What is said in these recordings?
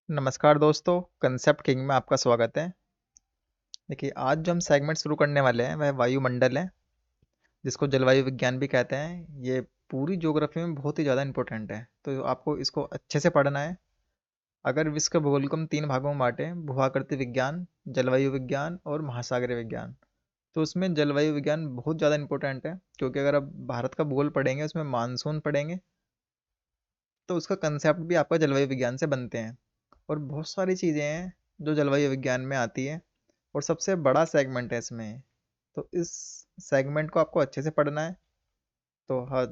नमस्कार दोस्तों, concept king में आपका स्वागत है। देखिए, आज जो हम सेगमेंट शुरू करने वाले हैं वह वायुमंडल है, जिसको जलवायु विज्ञान भी कहते हैं। ये पूरी ज्योग्राफी में बहुत ही ज़्यादा इंपॉर्टेंट है, तो आपको इसको अच्छे से पढ़ना है। अगर विश्व के भूगोल को हम 3 भागों में बांटें, भूआकृति विज्ञान, जलवायु विज्ञान और महासागरीय विज्ञान, तो उसमें जलवायु विज्ञान बहुत ज़्यादा इंपॉर्टेंट है, क्योंकि अगर आप भारत का भूगोल पढ़ेंगे, उसमें मानसून पढ़ेंगे, तो उसका कंसेप्ट भी आपका जलवायु विज्ञान से बनते हैं। और बहुत सारी चीज़ें हैं जो जलवायु विज्ञान में आती है, और सबसे बड़ा सेगमेंट है इसमें। तो इस सेगमेंट को आपको अच्छे से पढ़ना है। तो हाँ,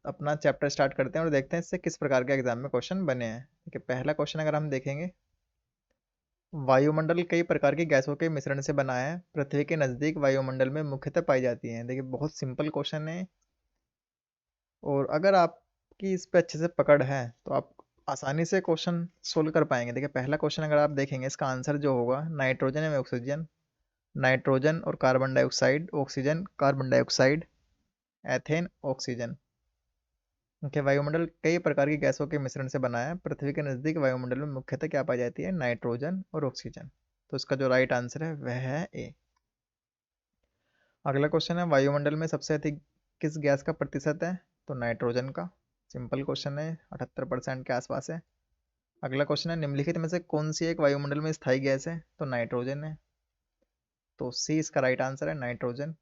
अपना चैप्टर स्टार्ट करते हैं और देखते हैं इससे किस प्रकार के एग्जाम में क्वेश्चन बने हैं। ठीक है, पहला क्वेश्चन अगर हम देखेंगे, वायुमंडल कई प्रकार की गैसों के मिश्रण से बना है, पृथ्वी के नज़दीक वायुमंडल में मुख्यतः पाई जाती हैं। देखिए, बहुत सिंपल क्वेश्चन है, और अगर आपकी इस पे अच्छे से पकड़ है तो आप आसानी से क्वेश्चन सोल्व कर पाएंगे। देखिए, पहला क्वेश्चन अगर आप देखेंगे, इसका आंसर जो होगा, नाइट्रोजन एवं ऑक्सीजन, नाइट्रोजन और carbon dioxide, oxygen carbon dioxide, ethane oxygen. के वायुमंडल कई प्रकार की गैसों के मिश्रण से बना है, पृथ्वी के नज़दीक वायुमंडल में मुख्यतः क्या पाई जाती है, नाइट्रोजन और ऑक्सीजन। तो इसका जो राइट आंसर है वह है ए। अगला क्वेश्चन है, वायुमंडल में सबसे अधिक किस गैस का प्रतिशत है, तो नाइट्रोजन का। सिंपल क्वेश्चन है, 78% के आसपास है। अगला क्वेश्चन है, निम्नलिखित में से कौन सी एक वायुमंडल में स्थायी गैस है, तो नाइट्रोजन है। तो सी इसका राइट आंसर है, नाइट्रोजन।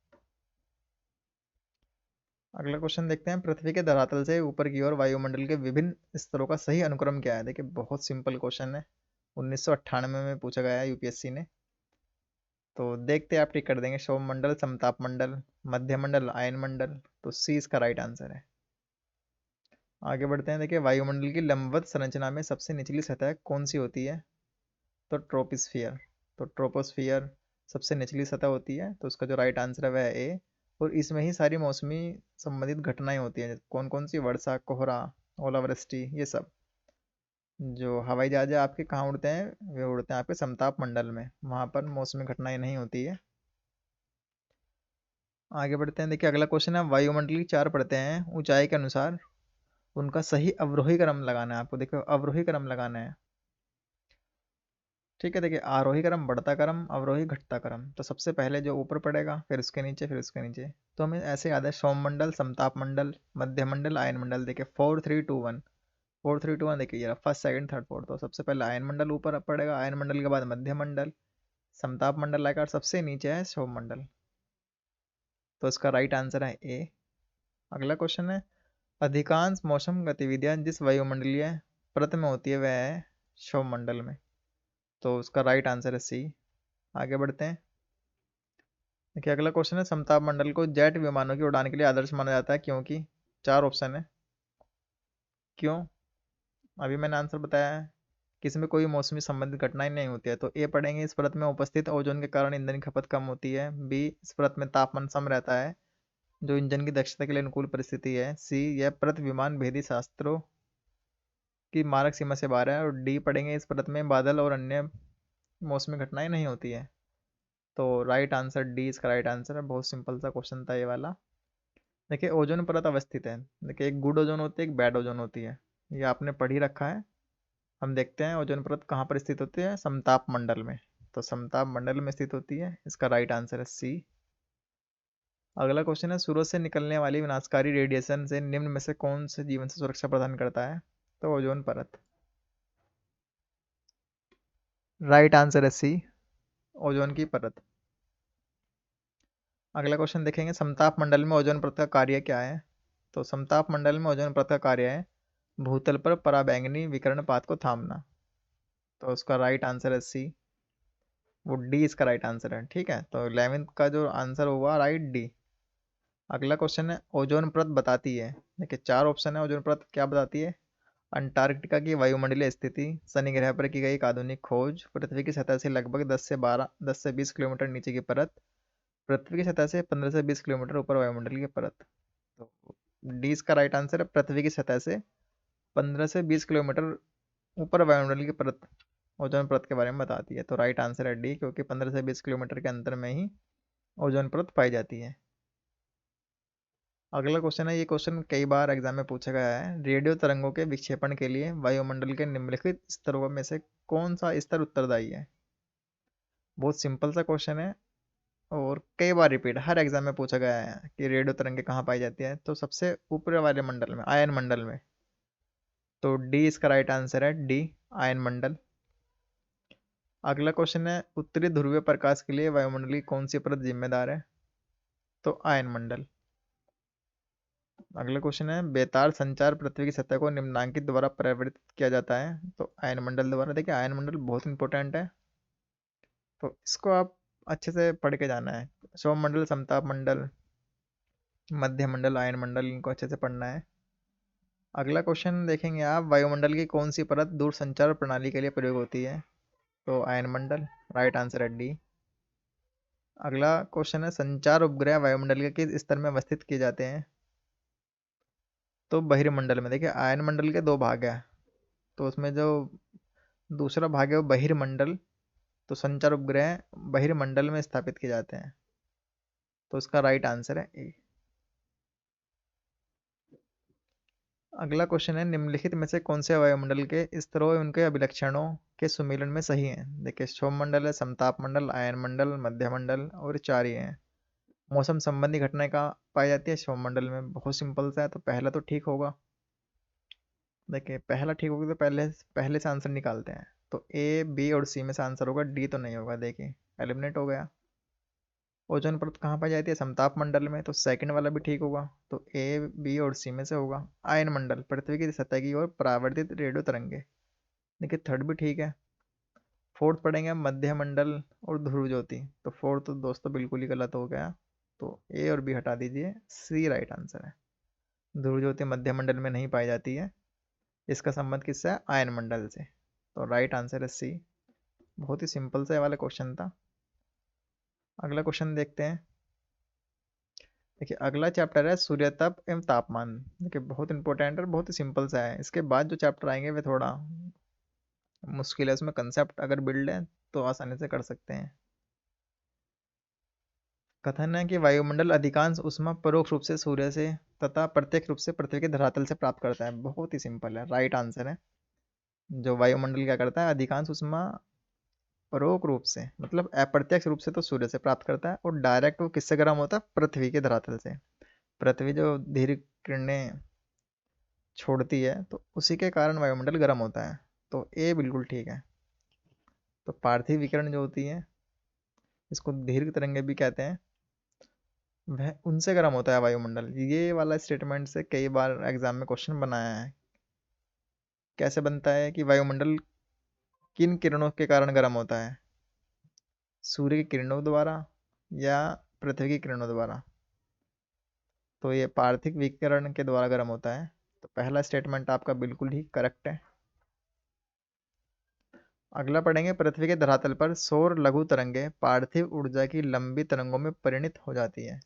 अगला क्वेश्चन देखते हैं, पृथ्वी के धरातल से ऊपर की ओर वायुमंडल के विभिन्न स्तरों का सही अनुक्रम क्या है। देखिए, बहुत सिंपल क्वेश्चन है, 1998 में पूछा गया है यूपीएससी ने। तो देखते हैं आप टिक कर देंगे, सौर मंडल, समताप मंडल, मध्य मंडल, आयन मंडल। तो सी इसका राइट आंसर है। आगे बढ़ते हैं। देखिए, वायुमंडल की लंबवत संरचना में सबसे निचली सतह कौन सी होती है, तो ट्रोपोस्फियर। तो ट्रोपोस्फियर सबसे निचली सतह होती है, तो उसका जो राइट आंसर है वह है ए। और इसमें ही सारी मौसमी संबंधित घटनाएं होती हैं, कौन कौन सी, वर्षा, कोहरा, ओलावृष्टि, ये सब। जो हवाई जहाज आपके कहाँ उड़ते हैं, वे उड़ते हैं आपके समताप मंडल में, वहाँ पर मौसमी घटनाएं नहीं होती है। आगे बढ़ते हैं। देखिए, अगला क्वेश्चन है, वायुमंडल की 4 परतें हैं, ऊंचाई के अनुसार उनका सही अवरोही क्रम लगाना है आपको। देखो, अवरोही क्रम लगाना है। ठीक है, देखिए, आरोही क्रम, बढ़ता क्रम, अवरोही घटता क्रम। तो सबसे पहले जो ऊपर पड़ेगा, फिर उसके नीचे, फिर उसके नीचे। तो हमें ऐसे याद है, सोम मंडल, समताप मंडल, मध्य मंडल, आयन मंडल। देखिए, 4 3 2 1, 4 3 2 1। देखिए, ये फर्स्ट सेकंड थर्ड फोर्थ। तो सबसे पहले आयन मंडल ऊपर पड़ेगा, आयन मंडल के बाद मध्य मंडल, समताप मंडल आकर सबसे नीचे है सोम मंडल। तो इसका राइट आंसर है ए। अगला क्वेश्चन है, अधिकांश मौसम गतिविधियां जिस वायुमंडलीय परत में होती है वह है सौर मंडल में। तो उसका राइट आंसर है सी। आगे बढ़ते हैं। देखिए, अगला क्वेश्चन है, समताप मंडल को जेट विमानों की उड़ान के लिए आदर्श माना जाता है, क्योंकि 4 ऑप्शन है। क्यों? अभी मैंने आंसर बताया है कि इसमें कोई मौसमी संबंधित घटनाएं नहीं होती है। तो ए पढ़ेंगे, इस परत में उपस्थित ओजोन के कारण ईंधन की खपत कम होती है। बी, इस परत में तापमान सम रहता है, जो इंजन की दक्षता के लिए अनुकूल परिस्थिति है। सी, यह परत विमान भेदी शास्त्रों की मारक सीमा से बाहर है। और डी पढ़ेंगे, इस परत में बादल और अन्य मौसमी घटनाएं नहीं होती है। तो राइट आंसर डी इसका राइट आंसर है। बहुत सिंपल सा क्वेश्चन था ये वाला। देखिए, ओजोन परत अवस्थित है। देखिए, एक गुड ओजोन होती है, एक बैड ओजोन होती है, ये आपने पढ़ ही रखा है। हम देखते हैं ओजोन परत कहाँ पर स्थित होती है, समताप मंडल में। तो समताप मंडल में स्थित होती है, इसका राइट आंसर है सी। अगला क्वेश्चन है, सूरज से निकलने वाली विनाशकारी रेडिएशन से निम्न में से कौन से जीवन से सुरक्षा प्रदान करता है, तो ओजोन परत। राइट आंसर है सी, ओजोन की परत। अगला क्वेश्चन देखेंगे, समताप मंडल में ओजोन परत का कार्य क्या है। तो समताप मंडल में ओजोन परत का कार्य है भूतल पर पराबैंगनी विकिरणपात को थामना। तो उसका राइट आंसर है सी, वो डी इसका राइट आंसर है। ठीक है, तो 11th का जो आंसर हुआ राइट, डी। अगला क्वेश्चन है, ओजोन परत बताती है। देखिए, 4 ऑप्शन है, ओजोन परत क्या बताती है, अंटार्कटिका की वायुमंडलीय स्थिति, शनि ग्रह पर की गई एक आधुनिक खोज, पृथ्वी की सतह से लगभग 10 से 20 किलोमीटर नीचे की परत, पृथ्वी की सतह से 15 से 20 किलोमीटर ऊपर वायुमंडल की परत। तो डी इसका राइट आंसर है, पृथ्वी की सतह से 15 से 20 किलोमीटर ऊपर वायुमंडल की परत ओजोन परत के बारे में बताती है। तो राइट आंसर है डी, क्योंकि 15 से 20 किलोमीटर के अंतर में ही ओजोन परत पाई जाती है। अगला क्वेश्चन है, ये क्वेश्चन कई बार एग्जाम में पूछा गया है। रेडियो तरंगों के विक्षेपण के लिए वायुमंडल के निम्नलिखित स्तरों में से कौन सा स्तर उत्तरदायी है? बहुत सिंपल सा क्वेश्चन है और कई बार रिपीट हर एग्जाम में पूछा गया है कि रेडियो तरंगे कहाँ पाई जाती है, तो सबसे ऊपर वाले मंडल में, आयन मंडल में। तो डी इसका राइट आंसर है, डी, आयन मंडल। अगला क्वेश्चन है, उत्तरी ध्रुवीय प्रकाश के लिए वायुमंडल की कौन सी परत जिम्मेदार है? तो आयन मंडल। अगला क्वेश्चन है, बेतार संचार पृथ्वी की सतह को निम्नांकित द्वारा परिवर्तित किया जाता है? तो आयन मंडल द्वारा। देखिए आयन मंडल बहुत इंपॉर्टेंट है, तो इसको आप अच्छे से पढ़ के जाना है। सौर मंडल, समताप मंडल, मध्य मंडल, आयन मंडल, इनको अच्छे से पढ़ना है। अगला क्वेश्चन देखेंगे आप, वायुमंडल की कौन सी परत दूर संचार प्रणाली के लिए प्रयोग होती है? तो आयन मंडल, राइट आंसर है डी। अगला क्वेश्चन है, संचार उपग्रह वायुमंडल के किस स्तर में अवस्थित किए जाते हैं? तो बहिर्मंडल में। देखिए आयन मंडल के दो भाग है, तो उसमें जो दूसरा भाग है वो बहिर्मंडल, तो संचार उपग्रह बहिर्मंडल में स्थापित किए जाते हैं, तो इसका राइट आंसर है ए। अगला क्वेश्चन है, निम्नलिखित में से कौन से वायुमंडल के स्तरों एवं उनके अभिलक्षणों के सुमेलन में सही है? देखिए सौम मंडल है, समताप मंडल, आयन मंडल, मध्य मंडल और चार ही है। मौसम संबंधी घटनाएं कहाँ पाई जाती है? सौम मंडल में। बहुत सिंपल सा है, तो पहला तो ठीक होगा। देखिए पहला ठीक होगा तो पहले पहले से आंसर निकालते हैं, तो ए, बी और सी में से आंसर होगा, डी तो नहीं होगा। देखिए एलिमिनेट हो गया। ओजोन परत कहाँ पाई जाती है? समताप मंडल में, तो सेकंड वाला भी ठीक होगा, तो ए, बी और सी में से होगा। आयन मंडल, पृथ्वी की सतह की ओर परावर्तित रेडियो तरंगे। देखिए थर्ड भी ठीक है। फोर्थ पढ़ेंगे हम, मध्य मंडल और ध्रुव ज्योति, तो फोर्थ तो दोस्तों बिल्कुल ही गलत हो गया, तो ए और बी हटा दीजिए, सी राइट आंसर है। ध्रुव ज्योति मध्य मंडल में नहीं पाई जाती है, इसका संबंध किससे है? आयन मंडल से, तो राइट आंसर है सी। बहुत ही सिंपल सा ये वाला क्वेश्चन था। अगला क्वेश्चन देखते हैं। देखिए अगला चैप्टर है सूर्यताप एवं तापमान। देखिए बहुत इंपॉर्टेंट और बहुत ही सिंपल सा है। इसके बाद जो चैप्टर आएंगे वे थोड़ा मुश्किल है, उसमें कंसेप्ट अगर बिल्ड है तो आसानी से कर सकते हैं। कथन है कि वायुमंडल अधिकांश ऊष्मा परोक्ष रूप से सूर्य से तथा प्रत्यक्ष रूप से पृथ्वी के धरातल से प्राप्त करता है। बहुत ही सिंपल है, राइट आंसर है। जो वायुमंडल क्या करता है, अधिकांश ऊष्मा परोक्ष रूप से मतलब अप्रत्यक्ष रूप से तो सूर्य से प्राप्त करता है, और डायरेक्ट वो किससे गर्म होता है? पृथ्वी के धरातल से। पृथ्वी जो धीरे किरणें छोड़ती है तो उसी के कारण वायुमंडल गर्म होता है, तो ए बिल्कुल ठीक है। तो पार्थिव विकिरण जो होती है, इसको दीर्घ तरंगे भी कहते हैं, वह उनसे गर्म होता है वायुमंडल। ये वाला स्टेटमेंट से कई बार एग्जाम में क्वेश्चन बनाया है। कैसे बनता है कि वायुमंडल किन किरणों के कारण गर्म होता है? सूर्य की किरणों द्वारा या पृथ्वी की किरणों द्वारा? तो ये पार्थिव विकिरण के द्वारा गर्म होता है, तो पहला स्टेटमेंट आपका बिल्कुल ही करेक्ट है। अगला पढ़ेंगे, पृथ्वी के धरातल पर सौर लघु तरंगे पार्थिव ऊर्जा की लंबी तरंगों में परिणत हो जाती है।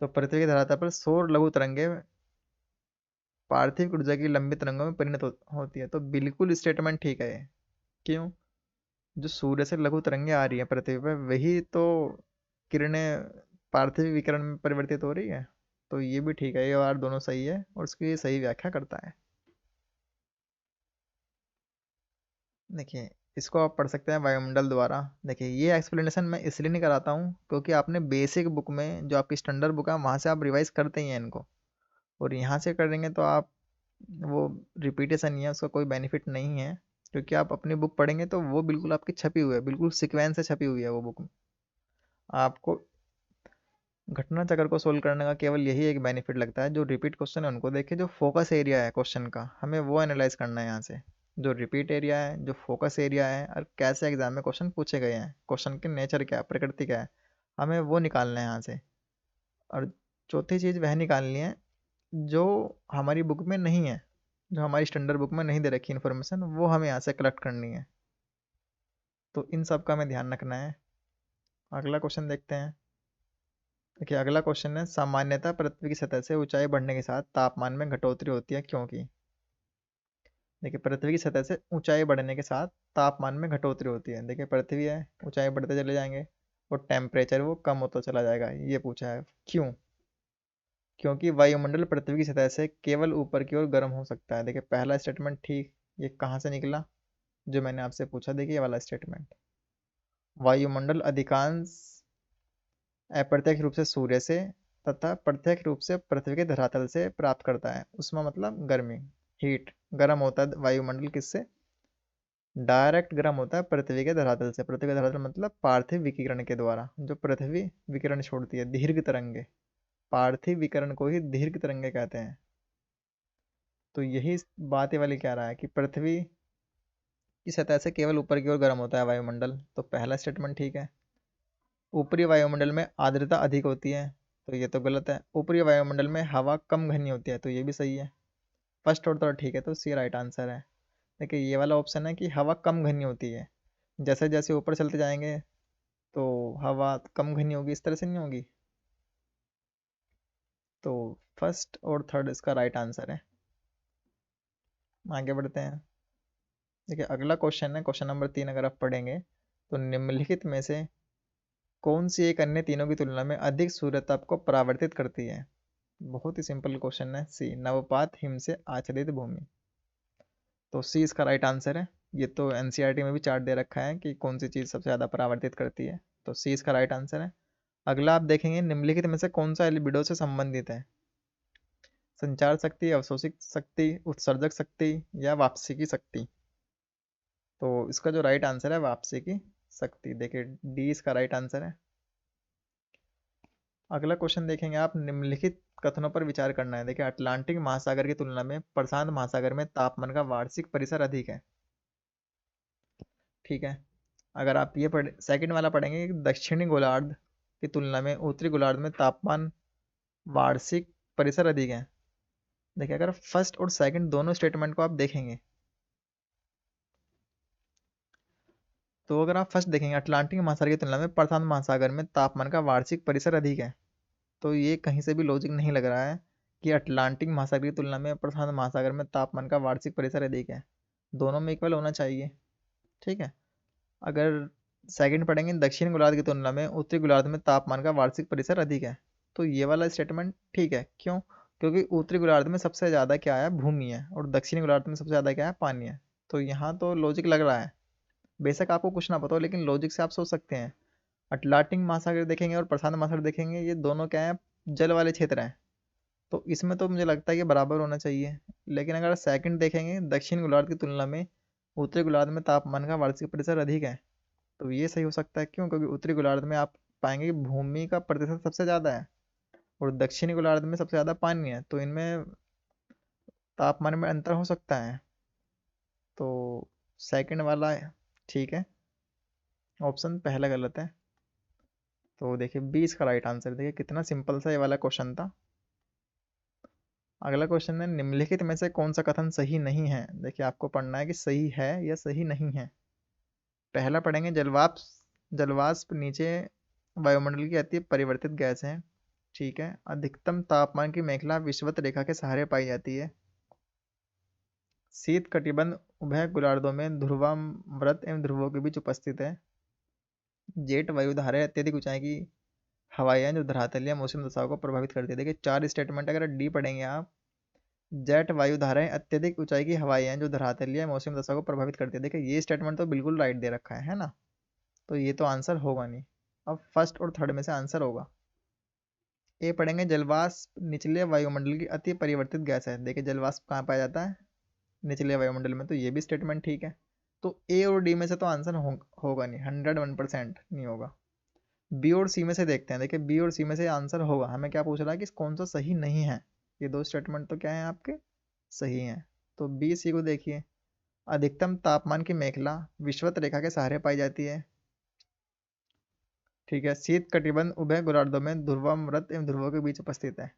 तो पृथ्वी के धरातल पर सौर लघु तरंगे पार्थिव ऊर्जा की लंबी तरंगों में परिणत होती है, तो बिल्कुल स्टेटमेंट ठीक है ये। क्यों? जो सूर्य से लघु तरंगे आ रही है पृथ्वी पर, वही तो किरणें पार्थिव विकिरण में परिवर्तित हो रही है, तो ये भी ठीक है। ये और दोनों सही है और उसकी सही व्याख्या करता है। देखिए इसको आप पढ़ सकते हैं वायुमंडल द्वारा। देखिए ये एक्सप्लेनेशन मैं इसलिए नहीं कराता हूँ क्योंकि आपने बेसिक बुक में, जो आपकी स्टैंडर्ड बुक है, वहाँ से आप रिवाइज करते ही हैं इनको, और यहाँ से करेंगे तो आप वो रिपीटेशन ही है, उसका कोई बेनिफिट नहीं है। क्योंकि आप अपनी बुक पढ़ेंगे तो वो बिल्कुल आपकी छपी हुई है, बिल्कुल सिक्वेंस से छपी हुई है वो बुक। आपको घटना चक्र को सोल्व करने का केवल यही एक बेनिफिट लगता है, जो रिपीट क्वेश्चन है उनको देखे, जो फोकस एरिया है क्वेश्चन का हमें वो एनालाइज करना है यहाँ से। जो रिपीट एरिया है, जो फोकस एरिया है, और कैसे एग्जाम में क्वेश्चन पूछे गए हैं, क्वेश्चन की नेचर क्या है, प्रकृति क्या है, हमें वो निकालना है यहाँ से। और चौथी चीज़ वह निकालनी है जो हमारी बुक में नहीं है, जो हमारी स्टैंडर्ड बुक में नहीं दे रखी इन्फॉर्मेशन, वो हमें यहाँ से कलेक्ट करनी है। तो इन सब का हमें ध्यान रखना है। अगला क्वेश्चन देखते हैं। देखिए अगला क्वेश्चन है, सामान्यतः पृथ्वी की सतह से ऊंचाई बढ़ने के साथ तापमान में घटोतरी होती है, क्योंकि? देखिए पृथ्वी की सतह से ऊंचाई बढ़ने के साथ तापमान में घटोतरी होती है। देखिए पृथ्वी है, ऊंचाई बढ़ते चले जाएंगे और टेम्परेचर वो कम होता चला जाएगा, ये पूछा है क्यों? क्योंकि वायुमंडल पृथ्वी की सतह से केवल ऊपर की ओर गर्म हो सकता है। देखिए पहला स्टेटमेंट ठीक, ये कहाँ से निकला, जो मैंने आपसे पूछा। देखिए ये वाला स्टेटमेंट, वायुमंडल अधिकांश अप्रत्यक्ष रूप से सूर्य से तथा प्रत्यक्ष रूप से पृथ्वी के धरातल से प्राप्त करता है। उसमें मतलब गर्मी, हीट, गर्म होता है वायुमंडल किससे, डायरेक्ट गर्म होता है पृथ्वी के धरातल से। पृथ्वी का धरातल मतलब पार्थिव विकिरण के द्वारा, जो पृथ्वी विकिरण छोड़ती है, दीर्घ तरंगे। पार्थिव विकिरण को ही दीर्घ तरंगे कहते हैं। तो यही बात ये वाली कह रहा है कि पृथ्वी की सतह से केवल ऊपर की ओर गर्म होता है वायुमंडल। तो पहला स्टेटमेंट ठीक है। ऊपरी वायुमंडल में आर्द्रता अधिक होती है, तो ये तो गलत है। ऊपरी वायुमंडल में हवा कम घनी होती है, तो ये भी सही है। फर्स्ट और थर्ड ठीक है, तो सी राइट आंसर है। देखिए ये वाला ऑप्शन है कि हवा कम घनी होती है, जैसे जैसे ऊपर चलते जाएंगे तो हवा कम घनी होगी, इस तरह से नहीं होगी। तो फर्स्ट और थर्ड इसका राइट आंसर है। आगे बढ़ते हैं। देखिए अगला क्वेश्चन है, क्वेश्चन नंबर 3। अगर आप पढ़ेंगे तो निम्नलिखित में से कौन सी एक अन्य तीनों की तुलना में अधिक सूर्यताप को परावर्तित करती है। बहुत ही सिंपल क्वेश्चन है। सी नवपात हिम से आच्छादित भूमि, तो सी इसका राइट आंसर है। ये तो एनसीईआरटी में भी चार्ट दे रखा है कि कौन सी चीज़ सबसे ज़्यादा परावर्तित करती है, तो सी इसका राइट आंसर है। अगला आप देखेंगे, निम्नलिखित में से कौन सा लिबिडो से संबंधित है। संचार शक्ति, अवशोषित शक्ति, उत्सर्जक शक्ति या वापसी की शक्ति। तो इसका जो राइट आंसर है वापसी की शक्ति। देखिए डी इसका राइट आंसर है। अगला क्वेश्चन देखेंगे आप, निम्नलिखित कथनों पर विचार करना है। देखिए अटलांटिक महासागर की तुलना में प्रशांत महासागर में तापमान का वार्षिक परिसर अधिक है। ठीक है। अगर आप ये पढ़ सेकंड वाला पढ़ेंगे कि दक्षिणी गोलार्ध की तुलना में उत्तरी गोलार्ध में तापमान वार्षिक परिसर अधिक है। देखिए अगर फर्स्ट और सेकंड दोनों स्टेटमेंट को आप देखेंगे, तो अगर आप फर्स्ट देखेंगे अटलांटिक महासागर की तुलना में प्रशांत महासागर में तापमान का वार्षिक परिसर अधिक है, तो ये कहीं से भी लॉजिक नहीं लग रहा है कि अटलांटिक महासागर की तुलना में प्रशांत महासागर में तापमान का वार्षिक परिसर अधिक है। दोनों में इक्वल होना चाहिए। ठीक है। अगर सेकंड पढ़ेंगे, दक्षिण गोलार्ध की तुलना में उत्तरी गोलार्ध में तापमान का वार्षिक परिसर अधिक है, तो ये वाला स्टेटमेंट ठीक है। क्यों? क्योंकि उत्तरी गोलार्ध में सबसे ज़्यादा क्या है, भूमि है, और दक्षिणी गोलार्ध में सबसे ज़्यादा क्या है, पानी है। तो यहाँ तो लॉजिक लग रहा है। बेशक आपको कुछ ना पता हो, लेकिन लॉजिक से आप सोच सकते हैं। अटलांटिक महासागर देखेंगे और प्रशांत महासागर देखेंगे, ये दोनों क्या है, जल वाले क्षेत्र हैं। तो इसमें तो मुझे लगता है कि बराबर होना चाहिए। लेकिन अगर सेकंड देखेंगे, दक्षिण गोलार्ध की तुलना में उत्तरी गोलार्ध में तापमान का वार्षिक परिसर अधिक है, तो ये सही हो सकता है। क्यों? क्योंकि उत्तरी गोलार्ध में आप पाएंगे कि भूमि का प्रतिशत सबसे ज़्यादा है, और दक्षिणी गोलार्ध में सबसे ज़्यादा पानी है, तो इनमें तापमान में अंतर हो सकता है। तो सेकंड वाला ठीक है, ऑप्शन पहला गलत है। तो देखिए 20 का राइट आंसर। देखिए कितना सिंपल सा ये वाला क्वेश्चन था। अगला क्वेश्चन है, निम्नलिखित में से कौन सा कथन सही नहीं है। देखिए आपको पढ़ना है कि सही है या सही नहीं है। पहला पढ़ेंगे, जलवाष्प जलवाष्प नीचे वायुमंडल की अति परिवर्तित गैस है। ठीक है। अधिकतम तापमान की मेखला विषुवत रेखा के सहारे पाई जाती है। शीत कटिबंध उभय गोलार्धों में ध्रुवामृत एवं ध्रुवों के बीच उपस्थित है। जेट वायुधाराएं अत्यधिक ऊंचाई की हवाएं जो धरातलीय मौसम दशाओं को प्रभावित करती है। देखिए चार स्टेटमेंट अगर डी पढ़ेंगे आप, जेट वायुधाराएं अत्यधिक ऊंचाई की हवाएं जो धरातलीय मौसम दशा को प्रभावित करती है। देखिए ये स्टेटमेंट तो बिल्कुल राइट दे रखा है ना। तो ये तो आंसर होगा नहीं। अब फर्स्ट और थर्ड में से आंसर होगा। ए पढ़ेंगे, जलवाष्प निचले वायुमंडल की अति परिवर्तित गैस है। देखिए जलवाष्प कहाँ पाया जाता है, निचले वायुमंडल में, तो ये भी स्टेटमेंट ठीक है। तो ए और डी में से तो आंसर होगा नहीं, 101% नहीं होगा। बी और सी में से देखते हैं। देखिए बी और सी में से आंसर होगा। हमें क्या पूछ रहा है कि कौन सा सही नहीं है। ये दो स्टेटमेंट तो क्या है आपके, सही हैं। तो बी सी को देखिए, अधिकतम तापमान की मेखला विषुवत रेखा के सहारे पाई जाती है। ठीक है। शीत कटिबंध उभय गोलार्धों में ध्रुवामृत एवं ध्रुवों के बीच उपस्थित है।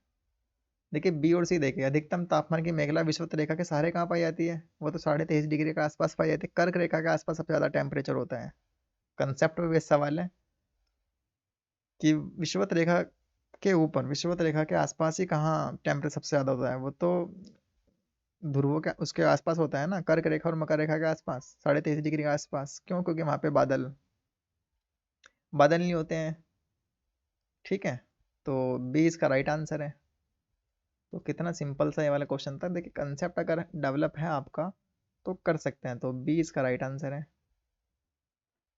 देखिए बी और सी देखिए, अधिकतम तापमान की मेखला विषुवत रेखा के सहारे कहाँ पाई जाती है, वो तो 23.5 डिग्री के आसपास पाई जाती है। कर्क रेखा के आसपास सबसे ज़्यादा टेम्परेचर होता है। कंसेप्ट पे बेस सवाल है कि विषुवत रेखा के ऊपर, विषुवत रेखा के आसपास ही कहाँ टेम्परेचर सबसे ज़्यादा होता है, वो तो ध्रुवों के उसके आसपास होता है ना, कर्क रेखा और मकर रेखा के आसपास 23.5 डिग्री के आसपास। क्यों? क्योंकि वहाँ पे बादल बादल नहीं होते हैं। ठीक है। तो बी इसका राइट आंसर है। तो कितना सिंपल सा ये वाला क्वेश्चन था। देखिए कंसेप्ट अगर डेवलप है आपका तो कर सकते हैं, तो बी इसका राइट आंसर है।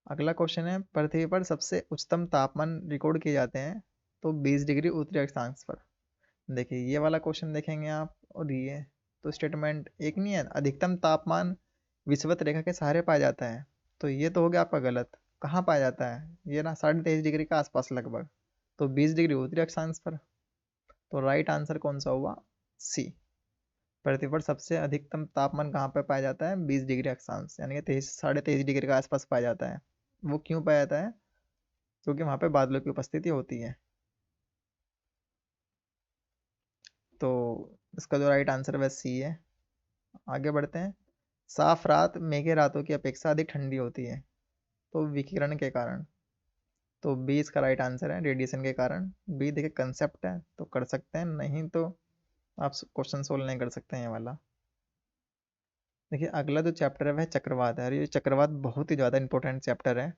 अगला क्वेश्चन है, पृथ्वी पर सबसे उच्चतम तापमान रिकॉर्ड किए जाते हैं तो 20 डिग्री उत्तरी अक्षांश पर। देखिए ये वाला क्वेश्चन देखेंगे आप, और ये तो स्टेटमेंट एक नहीं है, अधिकतम तापमान विषुवत रेखा के सहारे पाया जाता है, तो ये तो हो गया आपका गलत। कहाँ पाया जाता है ये ना, 23.5 डिग्री के आसपास लगभग, तो 20 डिग्री उत्तरी अक्षांश पर। तो राइट आंसर कौन सा हुआ, सी। पृथ्वी पर सबसे अधिकतम तापमान कहाँ पर पाया जाता है, 20 डिग्री अक्षांश, यानी कि 23 साढ़े 23 डिग्री के आसपास पाया जाता है। वो क्यों पाया जाता है, क्योंकि वहाँ पे बादलों की उपस्थिति होती है। तो इसका जो राइट आंसर है वह सी है। आगे बढ़ते हैं। साफ रात मेघे रातों की अपेक्षा अधिक ठंडी होती है, तो विकिरण के कारण। तो बी इसका राइट आंसर है, रेडिएशन के कारण। बी देखिए कंसेप्ट है तो कर सकते हैं, नहीं तो आप क्वेश्चन सोल्व नहीं कर सकते हैं ये वाला। देखिए अगला जो चैप्टर है वह चक्रवात है, और ये चक्रवात बहुत ही ज़्यादा इंपॉर्टेंट चैप्टर है।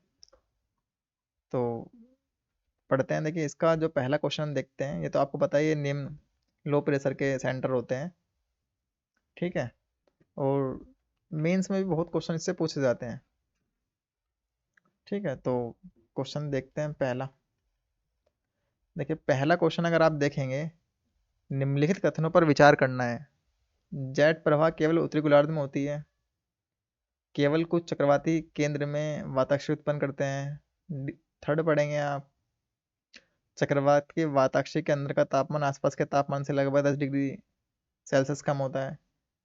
तो पढ़ते हैं। देखिए इसका जो पहला क्वेश्चन देखते हैं, ये तो आपको पता ही है, निम्न लो प्रेशर के सेंटर होते हैं, ठीक है। और मेंस में भी बहुत क्वेश्चन इससे पूछे जाते हैं, ठीक है। तो क्वेश्चन देखते हैं पहला। देखिए पहला क्वेश्चन अगर आप देखेंगे, निम्नलिखित कथनों पर विचार करना है। जेट प्रवाह केवल उत्तरी गोलार्ध में होती है। केवल कुछ चक्रवाती केंद्र में वाताक्षी उत्पन्न करते हैं। थर्ड पढ़ेंगे आप, चक्रवात के वाताक्षी के अंदर का तापमान आसपास के तापमान से लगभग 10 डिग्री सेल्सियस कम होता है।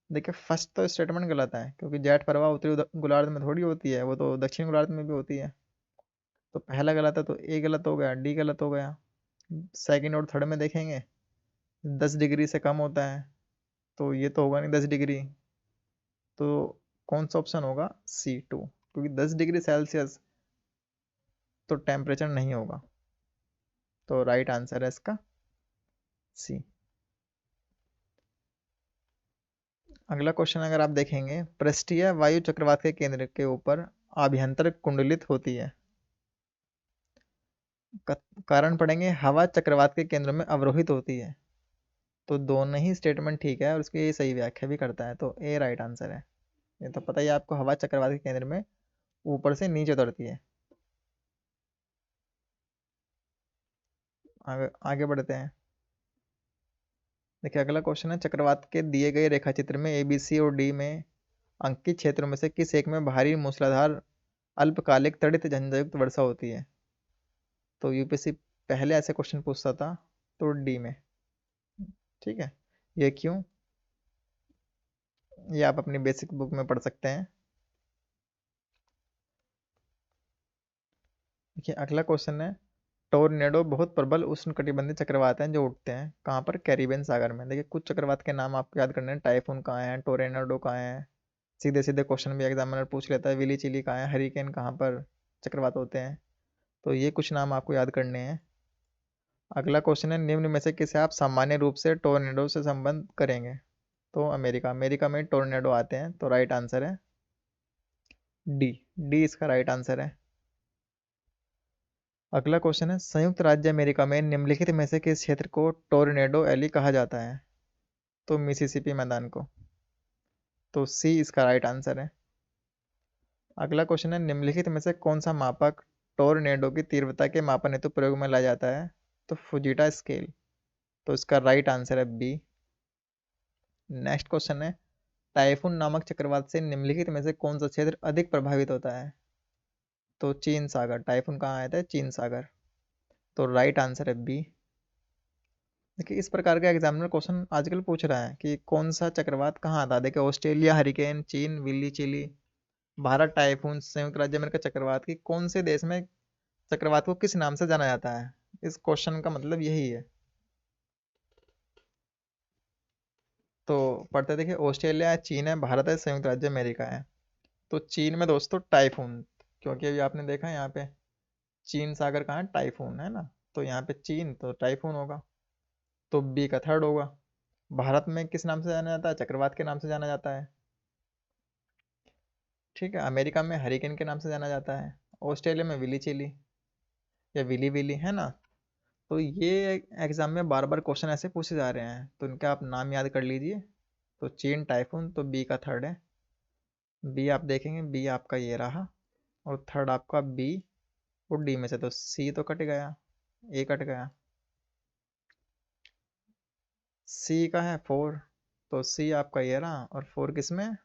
देखिए फर्स्ट तो स्टेटमेंट गलत है, क्योंकि जेट प्रवाह उत्तरी गोलार्ध में थोड़ी होती है, वो तो दक्षिण गोलार्ध में भी होती है। तो पहला गलत है, तो ए गलत हो गया, डी गलत हो गया। सेकंड और थर्ड में देखेंगे, 10 डिग्री से कम होता है, तो ये तो होगा नहीं 10 डिग्री। तो कौन सा ऑप्शन होगा, C2, क्योंकि 10 डिग्री सेल्सियस तो टेम्परेचर नहीं होगा। तो राइट आंसर है इसका सी। अगला क्वेश्चन अगर आप देखेंगे, पृष्ठीय वायु चक्रवात के केंद्र के ऊपर आभ्यंतर कुंडलित होती है। कारण पढ़ेंगे, हवा चक्रवात के केंद्र में अवरोहित होती है। तो दोनों ही स्टेटमेंट ठीक है, और उसकी ये सही व्याख्या भी करता है, तो ए राइट आंसर है। ये तो पता ही है आपको, हवा चक्रवात के केंद्र में ऊपर से नीचे उतरती है। आगे आगे बढ़ते हैं। देखिए अगला क्वेश्चन है, चक्रवात के दिए गए रेखा चित्र में ए बी सी और डी में अंकित क्षेत्रों में से किस एक में भारी मूसलाधार अल्पकालिक तड़ित झंझायुक्त वर्षा होती है। तो यूपीएससी पहले ऐसे क्वेश्चन पूछता था, तो डी में, ठीक है। ये क्यों, ये आप अपनी बेसिक बुक में पढ़ सकते हैं। देखिए अगला क्वेश्चन है, टोर्नेडो बहुत प्रबल उष्णकटिबंधीय चक्रवात हैं जो उठते हैं कहाँ पर, कैरिबियन सागर में। देखिए कुछ चक्रवात के नाम आपको याद करने हैं, टाइफून कहाँ है, टोर्नेडो कहाँ है। सीधे सीधे क्वेश्चन भी एग्जामिनर पूछ लेता है, विली चिली कहाँ है, हरिकेन कहाँ पर चक्रवात होते हैं। तो ये कुछ नाम आपको याद करने हैं। अगला क्वेश्चन है, निम्न में से किसे आप सामान्य रूप से टोर्नेडो से संबंध करेंगे। तो अमेरिका, अमेरिका में टोर्नेडो आते हैं, तो राइट आंसर है डी। डी इसका राइट आंसर है। अगला क्वेश्चन है, संयुक्त राज्य अमेरिका में निम्नलिखित में से किस क्षेत्र को टोर्नेडो एली कहा जाता है। तो मिसिसिपी मैदान को। तो सी इसका राइट आंसर है। अगला क्वेश्चन है, निम्नलिखित में से कौन सा मापक टोर्नेडो की तीव्रता के मापन हेतु प्रयोग में लाया जाता है। तो फुजीटा स्केल। तो इसका राइट आंसर है बी। नेक्स्ट क्वेश्चन है, टाइफून नामक चक्रवात से निम्नलिखित में से कौन सा क्षेत्र अधिक प्रभावित होता है। तो चीन सागर, टाइफून कहाँ आया था, चीन सागर। तो राइट आंसर है बी। देखिए इस प्रकार का एग्जामिनर क्वेश्चन आजकल पूछ रहा है कि कौन सा चक्रवात कहाँ आता है। देखिए ऑस्ट्रेलिया हरिकेन, चीन विल्ली चिली, भारत टाइफून, संयुक्त राज्य अमेरिका चक्रवात की कौन से देश में चक्रवात को किस नाम से जाना जाता है। इस क्वेश्चन का मतलब यही है। तो पढ़ते देखिए, ऑस्ट्रेलिया है, चीन है, भारत है, संयुक्त राज्य अमेरिका है। तो चीन में दोस्तों टाइफून, क्योंकि अभी आपने देखा है यहाँ पे चीन सागर कहाँ है, टाइफून है ना, तो यहाँ पे चीन तो टाइफून होगा। तो बी का थर्ड होगा। भारत में किस नाम से जाना जाता है, चक्रवात के नाम से जाना जाता है, ठीक है। अमेरिका में हरिकेन के नाम से जाना जाता है। ऑस्ट्रेलिया में विली चिली या विली विली है ना। तो ये एग्जाम में बार बार क्वेश्चन ऐसे पूछे जा रहे हैं, तो इनका आप नाम याद कर लीजिए। तो चीन टाइफून, तो बी का थर्ड है। बी आप देखेंगे, बी आपका ये रहा, और थर्ड आपका बी और डी में से तो सी तो कट गया, ए कट गया। सी का है फोर, तो सी आपका ये रहा, और फोर किस में,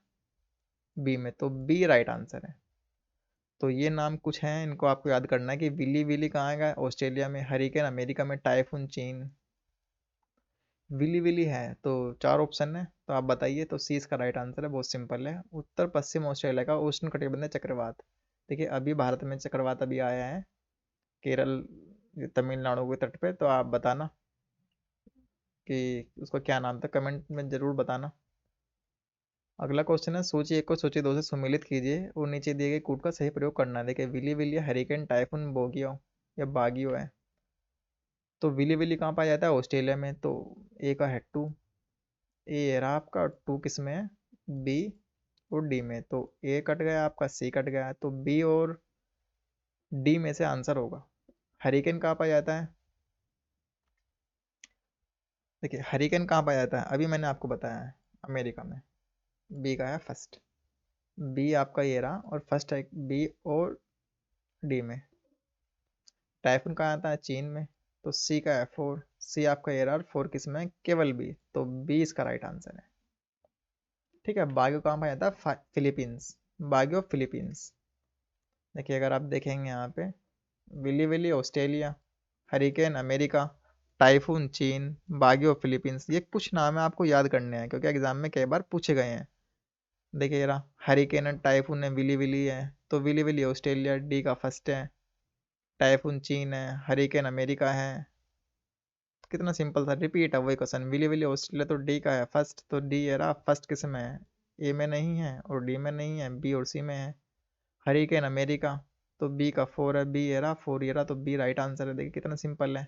बी में, तो बी राइट आंसर है। तो ये नाम कुछ हैं, इनको आपको याद करना है कि विली विली कहाँ है, ऑस्ट्रेलिया में, हरिकेन अमेरिका में, टाइफून चीन। विली विली है, तो चार ऑप्शन है, तो आप बताइए। तो सी इसका राइट आंसर है, बहुत सिंपल है, उत्तर पश्चिम ऑस्ट्रेलिया का उष्ण कटिबंधीय चक्रवात। देखिए अभी भारत में चक्रवात अभी आया है, केरल तमिलनाडु के तट पे, तो आप बताना कि उसका क्या नाम था, कमेंट में जरूर बताना। अगला क्वेश्चन है, सूची एक को सूची दो से सम्मिलित कीजिए और नीचे दिए गए कूट का सही प्रयोग करना है। देखिए विली विली, हरिकेन, टाइफून, बोगियो या बागियो है। तो विली विली कहाँ पाया जाता है, ऑस्ट्रेलिया में, तो ए का है टू। ए रहा आपका, टू किस में है, बी और डी में, तो ए कट गया आपका, सी कट गया, तो बी और डी में से आंसर होगा। हरिकेन कहाँ पाया जाता है, देखिए हरिकेन कहाँ पाया जाता है, अभी मैंने आपको बताया है, अमेरिका में। बी का है फर्स्ट, बी आपका ये रहा, और फर्स्ट है बी और डी में। टाइफून कहाँ आता है, चीन में, तो सी का है फोर, सी आपका ये रहा, और फोर किस में है, केवल बी, तो बी इसका राइट आंसर है। ठीक है, बागियो कहाँ पाया जाता है, फिलीपींस, बागियो फिलीपींस। देखिए अगर आप देखेंगे यहाँ पे, Willy Willy Australia, hurricane America, typhoon चीन, बागियो फिलीपींस, ये कुछ नाम है आपको याद करने हैं क्योंकि एग्जाम में कई बार पूछे गए हैं। देखिए जरा, हरिकेन है, टाइफून है, विली विली है, तो विली विली ऑस्ट्रेलिया, डी का फर्स्ट है। टाइफून चीन है, हरिकेन अमेरिका है। कितना सिंपल था, रिपीट है वही क्वेश्चन, विली विली ऑस्ट्रेलिया, तो डी का है फर्स्ट, तो डी है रहा, फर्स्ट किस में है, ए में नहीं है और डी में नहीं है, बी और सी में है। हरिकेन अमेरिका, तो बी का फोर है, बी ये रहा, फोर ये रहा, तो बी राइट आंसर है। देखिए कितना सिंपल है।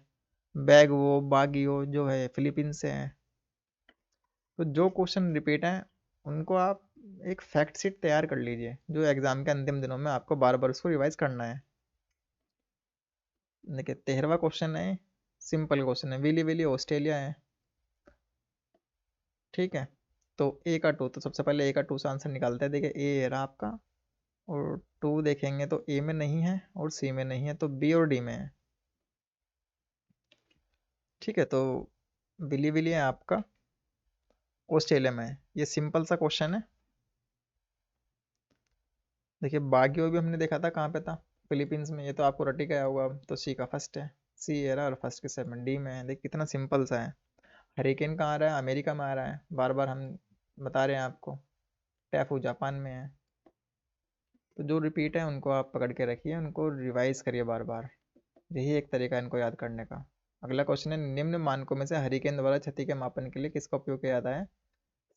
बैग वो बागियो जो है फिलीपींस से है। तो जो क्वेश्चन रिपीट हैं उनको आप एक फैक्ट शीट तैयार कर लीजिए, जो एग्जाम के अंतिम दिनों में आपको बार बार उसको रिवाइज करना है। देखिए 13वां क्वेश्चन है, सिंपल क्वेश्चन है, विली विली ऑस्ट्रेलिया है। ठीक है, तो ए का टू, तो सबसे पहले ए का टू से आंसर निकालते हैं। देखिए ए रहा आपका, और टू देखेंगे तो ए में नहीं है और सी में नहीं है, तो बी और डी में है। ठीक है, तो विली विली है आपका, ऑस्ट्रेलिया में है, ये सिंपल सा क्वेश्चन है। देखिए बागियो भी हमने देखा था कहाँ पे था, फिलीपींस में, ये तो आपको रटी गया होगा, तो सी का फर्स्ट है, सी ए रहा, और फर्स्ट के सेवन डी में है। देखिए कितना सिंपल सा है। हरिकेन कहाँ आ रहा है, अमेरिका में आ रहा है, बार बार हम बता रहे हैं आपको। टैफू जापान में है। तो जो रिपीट है उनको आप पकड़ के रखिए, उनको रिवाइज करिए बार बार, यही एक तरीका है इनको याद करने का। अगला क्वेश्चन है, निम्न मानकों में से हरिकेन द्वारा क्षति के मापन के लिए किसका उपयोग किया जाता है,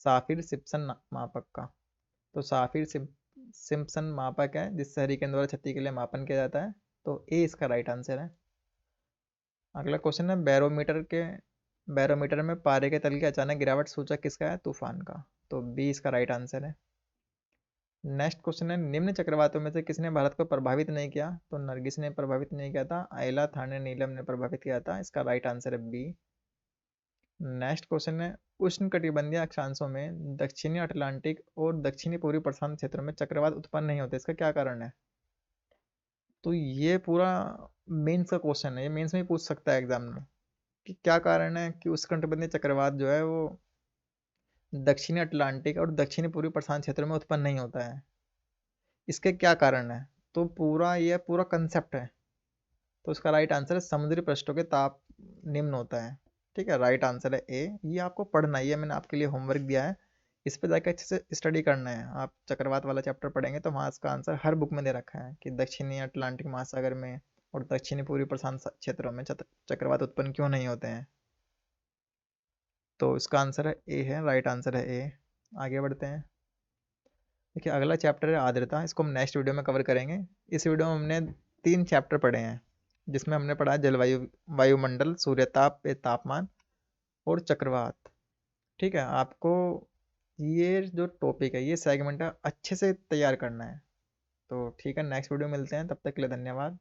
साफिर सिप्सन मापक का। तो साफिर सिम्पसन मापक है जिससे हरिकेन द्वारा क्षति के लिए मापन किया जाता है, तो ए इसका राइट आंसर है। अगला क्वेश्चन है, बैरोमीटर में पारे के तल की अचानक गिरावट सूचक किसका है, तूफान का, तो बी इसका राइट आंसर है। नेक्स्ट क्वेश्चन है, निम्न चक्रवातों में से किसने भारत को प्रभावित नहीं किया, तो नरगिस ने प्रभावित नहीं किया था, आयला, थाने, नीलम ने प्रभावित किया था, इसका राइट आंसर है बी। नेक्स्ट क्वेश्चन है, उष्णकटिबंधीय अक्षांशों में दक्षिणी अटलांटिक और दक्षिणी पूर्वी प्रशांत क्षेत्रों में चक्रवात उत्पन्न नहीं होते, इसका क्या कारण है। तो ये पूरा मेंस का क्वेश्चन है, ये मेंस में ही पूछ सकता है एग्जाम में, कि क्या कारण है कि उष्णकटिबंधीय चक्रवात जो है वो दक्षिणी अटलांटिक और दक्षिणी पूर्वी प्रशांत क्षेत्रों में उत्पन्न नहीं होता है, इसके क्या कारण है। तो पूरा ये पूरा कंसेप्ट है, तो इसका राइट आंसर है, समुद्री पृष्ठों के ताप निम्न होता है। ठीक है, राइट आंसर है ए। ये आपको पढ़ना ही है, मैंने आपके लिए होमवर्क दिया है, इस पे जाकर अच्छे से स्टडी करना है। आप चक्रवात वाला चैप्टर पढ़ेंगे तो वहाँ इसका आंसर हर बुक में दे रखा है कि दक्षिणी अटलांटिक महासागर में और दक्षिणी पूर्वी प्रशांत क्षेत्रों में चक्रवात उत्पन्न क्यों नहीं होते हैं। तो इसका आंसर है ए, है राइट आंसर है ए। आगे बढ़ते हैं। देखिए अगला चैप्टर है आर्द्रता, इसको हम नेक्स्ट वीडियो में कवर करेंगे। इस वीडियो में हमने 3 चैप्टर पढ़े हैं, जिसमें हमने पढ़ा जलवायु, वायुमंडल, सूर्यताप पे तापमान और चक्रवात। ठीक है, आपको ये जो टॉपिक है, ये सेगमेंट है, अच्छे से तैयार करना है। तो ठीक है, नेक्स्ट वीडियो मिलते हैं, तब तक के लिए धन्यवाद।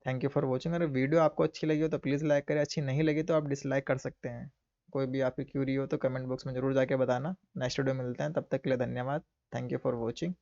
Thank you for watching. अगर वीडियो आपको अच्छी लगी हो तो प्लीज़ लाइक करें, अच्छी नहीं लगी तो आप डिसलाइक कर सकते हैं। कोई भी आपकी क्यूरी हो तो कमेंट बॉक्स में ज़रूर जाके बताना। नेक्स्ट वीडियो मिलते हैं, तब तक के लिए धन्यवाद। Thank you for watching.